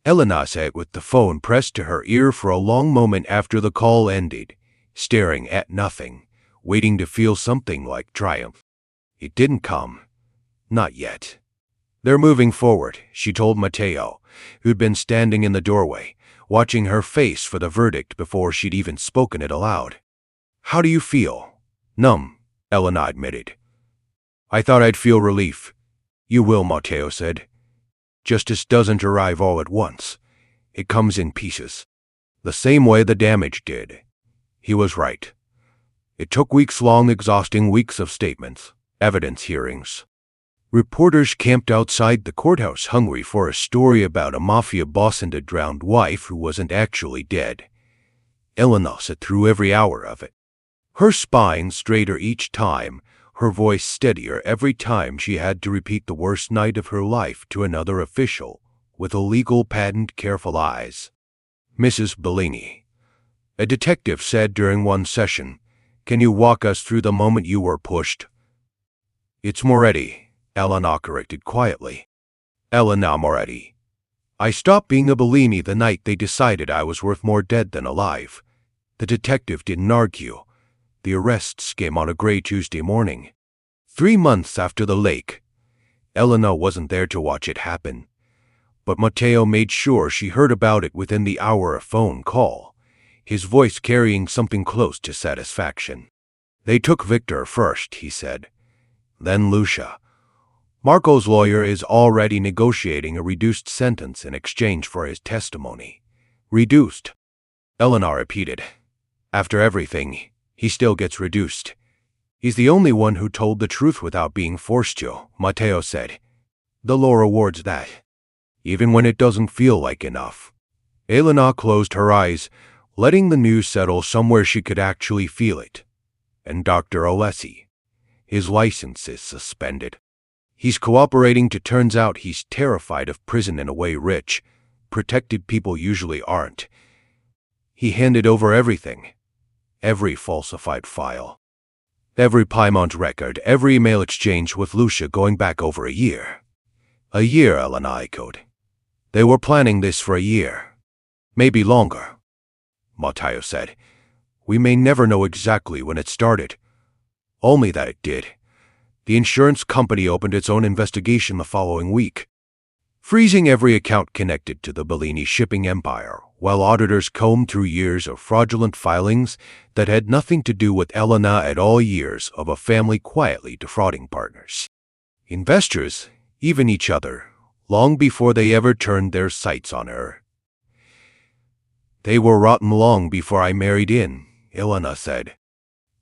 Elena sat with the phone pressed to her ear for a long moment after the call ended, staring at nothing, waiting to feel something like triumph. It didn't come. Not yet. They're moving forward, she told Matteo, who'd been standing in the doorway, watching her face for the verdict before she'd even spoken it aloud. How do you feel? Numb, Elena admitted. I thought I'd feel relief. You will, Matteo said. Justice doesn't arrive all at once. It comes in pieces. The same way the damage did. He was right. It took weeks-long, exhausting weeks of statements, evidence hearings. Reporters camped outside the courthouse hungry for a story about a mafia boss and a drowned wife who wasn't actually dead. Elena sat through every hour of it. Her spine straighter each time, her voice steadier every time she had to repeat the worst night of her life to another official with a legal patent careful eyes. Mrs. Bellini, a detective said during one session, can you walk us through the moment you were pushed? It's Moretti, Elena corrected quietly. Elena Moretti. I stopped being a Bellini the night they decided I was worth more dead than alive. The detective didn't argue. The arrests came on a gray Tuesday morning. 3 months after the lake. Elena wasn't there to watch it happen. But Matteo made sure she heard about it within the hour of phone call, his voice carrying something close to satisfaction. They took Victor first, he said. Then Lucia. Marco's lawyer is already negotiating a reduced sentence in exchange for his testimony. Reduced. Elena repeated. After everything, he still gets reduced. He's the only one who told the truth without being forced to, Matteo said. The law rewards that, even when it doesn't feel like enough. Elena closed her eyes, letting the news settle somewhere she could actually feel it. And Dr. Alessi. His license is suspended. He's cooperating. Turns out he's terrified of prison in a way rich, protected people usually aren't. He handed over everything. Every falsified file. Every Paimon record, every email exchange with Lucia going back over a year. A year, Elena echoed. They were planning this for a year. Maybe longer. Matteo said. We may never know exactly when it started. Only that it did. The insurance company opened its own investigation the following week, freezing every account connected to the Bellini shipping empire, while auditors combed through years of fraudulent filings that had nothing to do with Elena at all, years of a family quietly defrauding partners. Investors, even each other, long before they ever turned their sights on her. They were rotten long before I married in, Elena said,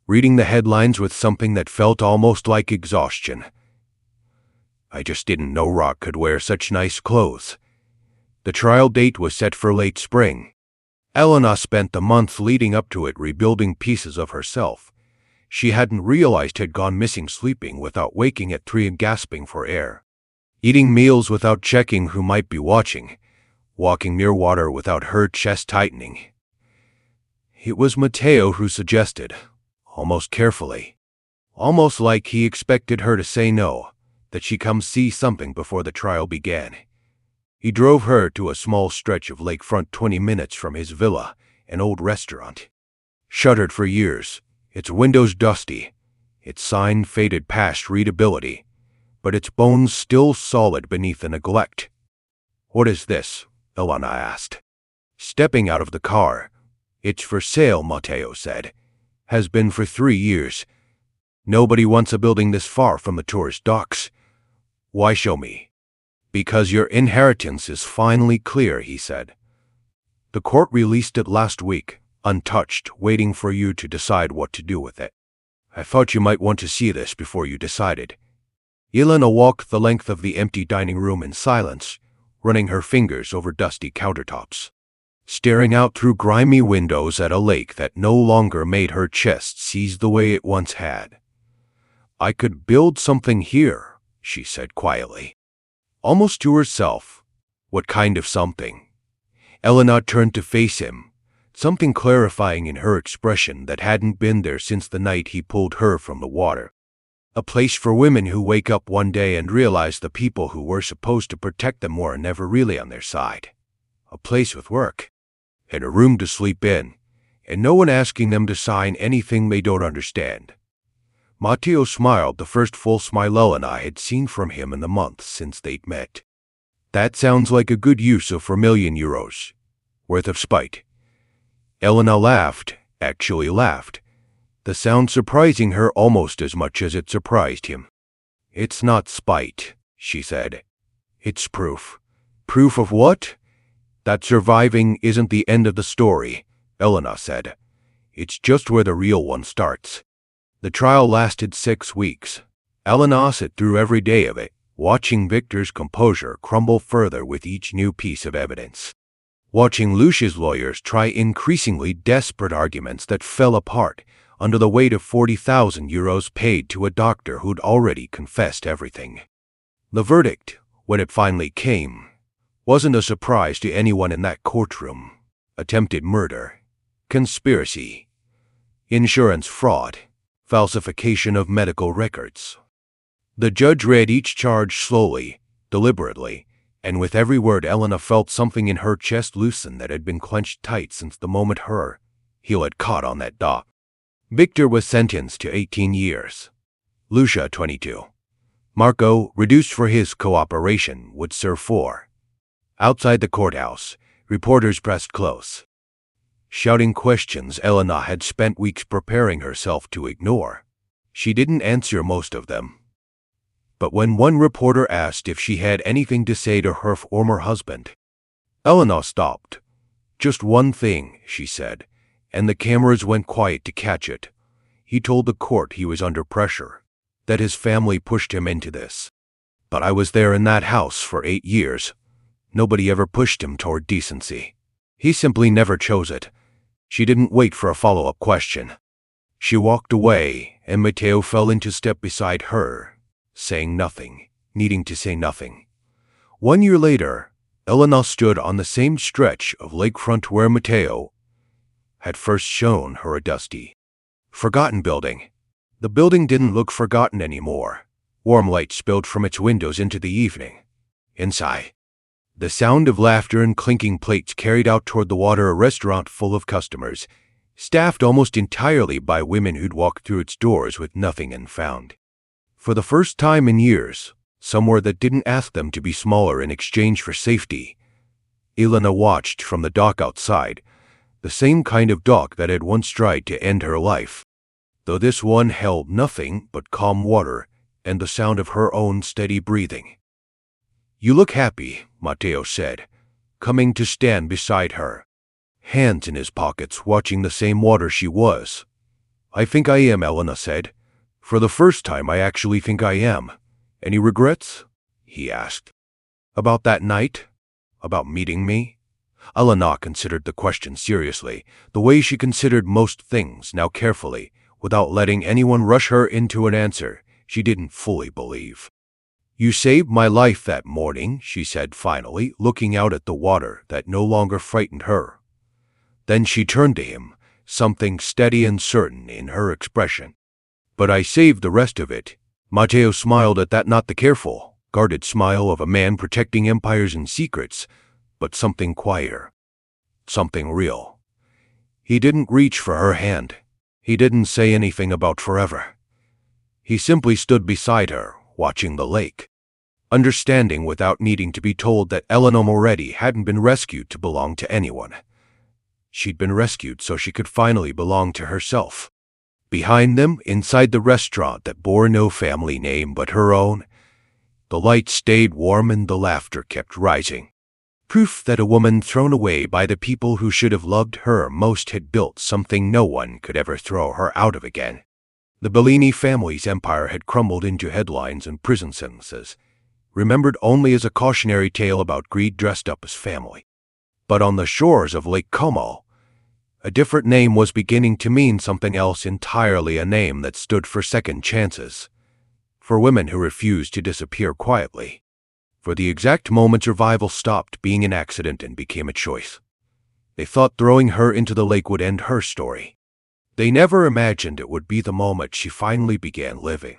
reading the headlines with something that felt almost like exhaustion. I just didn't know Rock could wear such nice clothes. The trial date was set for late spring. Elena spent the month leading up to it rebuilding pieces of herself. She hadn't realized had gone missing, sleeping without waking at 3 and gasping for air, eating meals without checking who might be watching, walking near water without her chest tightening. It was Matteo who suggested, almost carefully, almost like he expected her to say no, that she come see something before the trial began. He drove her to a small stretch of lakefront 20 minutes from his villa, an old restaurant. Shuttered for years, its windows dusty, its sign faded past readability, but its bones still solid beneath the neglect. What is this? Elena asked, stepping out of the car. It's for sale, Matteo said. Has been for 3 years. Nobody wants a building this far from the tourist docks. Why show me? Because your inheritance is finally clear, he said. The court released it last week, untouched, waiting for you to decide what to do with it. I thought you might want to see this before you decided. Elena walked the length of the empty dining room in silence, running her fingers over dusty countertops, staring out through grimy windows at a lake that no longer made her chest seize the way it once had. I could build something here, she said quietly, almost to herself. What kind of something? Elena turned to face him, something clarifying in her expression that hadn't been there since the night he pulled her from the water. A place for women who wake up one day and realize the people who were supposed to protect them were never really on their side. A place with work, and a room to sleep in, and no one asking them to sign anything they don't understand. Matteo smiled, the first full smile Elena had seen from him in the months since they'd met. That sounds like a good use of €4,000,000 worth of spite. Elena laughed, actually laughed, the sound surprising her almost as much as it surprised him. It's not spite, she said. It's proof. Proof of what? That surviving isn't the end of the story, Elena said. It's just where the real one starts. The trial lasted 6 weeks. Elena sat through every day of it, watching Victor's composure crumble further with each new piece of evidence, watching Lucia's lawyers try increasingly desperate arguments that fell apart under the weight of €40,000 paid to a doctor who'd already confessed everything. The verdict, when it finally came, wasn't a surprise to anyone in that courtroom. Attempted murder, conspiracy, insurance fraud, falsification of medical records. The judge read each charge slowly, deliberately, and with every word Elena felt something in her chest loosen that had been clenched tight since the moment her heel had caught on that dock. Victor was sentenced to 18 years. Lucia, 22. Marco, reduced for his cooperation, would serve 4. Outside the courthouse, reporters pressed close, shouting questions Elena had spent weeks preparing herself to ignore. She didn't answer most of them. But when one reporter asked if she had anything to say to her former husband, Elena stopped. Just one thing, she said, and the cameras went quiet to catch it. He told the court he was under pressure, that his family pushed him into this. But I was there in that house for 8 years. Nobody ever pushed him toward decency. He simply never chose it. She didn't wait for a follow-up question. She walked away, and Matteo fell into step beside her, saying nothing, needing to say nothing. 1 year later, Elena stood on the same stretch of lakefront where Mateo had first shown her a dusty, forgotten building. The building didn't look forgotten anymore. Warm light spilled from its windows into the evening. Inside, the sound of laughter and clinking plates carried out toward the water, a restaurant full of customers, staffed almost entirely by women who'd walked through its doors with nothing and found, for the first time in years, somewhere that didn't ask them to be smaller in exchange for safety. Elena watched from the dock outside, the same kind of dock that had once tried to end her life, though this one held nothing but calm water and the sound of her own steady breathing. "You look happy," Mateo said, coming to stand beside her, hands in his pockets, watching the same water she was. "I think I am," Elena said. "For the first time, I actually think I am. Any regrets?" he asked. "About that night? About meeting me?" Elena considered the question seriously, the way she considered most things, now carefully, without letting anyone rush her into an answer she didn't fully believe. "You saved my life that morning," she said finally, looking out at the water that no longer frightened her. Then she turned to him, something steady and certain in her expression. "But I saved the rest of it." Mateo smiled at that, not the careful, guarded smile of a man protecting empires and secrets, but something quieter, something real. He didn't reach for her hand. He didn't say anything about forever. He simply stood beside her, watching the lake, understanding without needing to be told that Elena Moretti hadn't been rescued to belong to anyone. She'd been rescued so she could finally belong to herself. Behind them, inside the restaurant that bore no family name but her own, the light stayed warm and the laughter kept rising. Proof that a woman thrown away by the people who should have loved her most had built something no one could ever throw her out of again. The Bellini family's empire had crumbled into headlines and prison sentences, remembered only as a cautionary tale about greed dressed up as family. But on the shores of Lake Como, a different name was beginning to mean something else entirely, a name that stood for second chances, for women who refused to disappear quietly, for the exact moment survival stopped being an accident and became a choice. They thought throwing her into the lake would end her story. They never imagined it would be the moment she finally began living.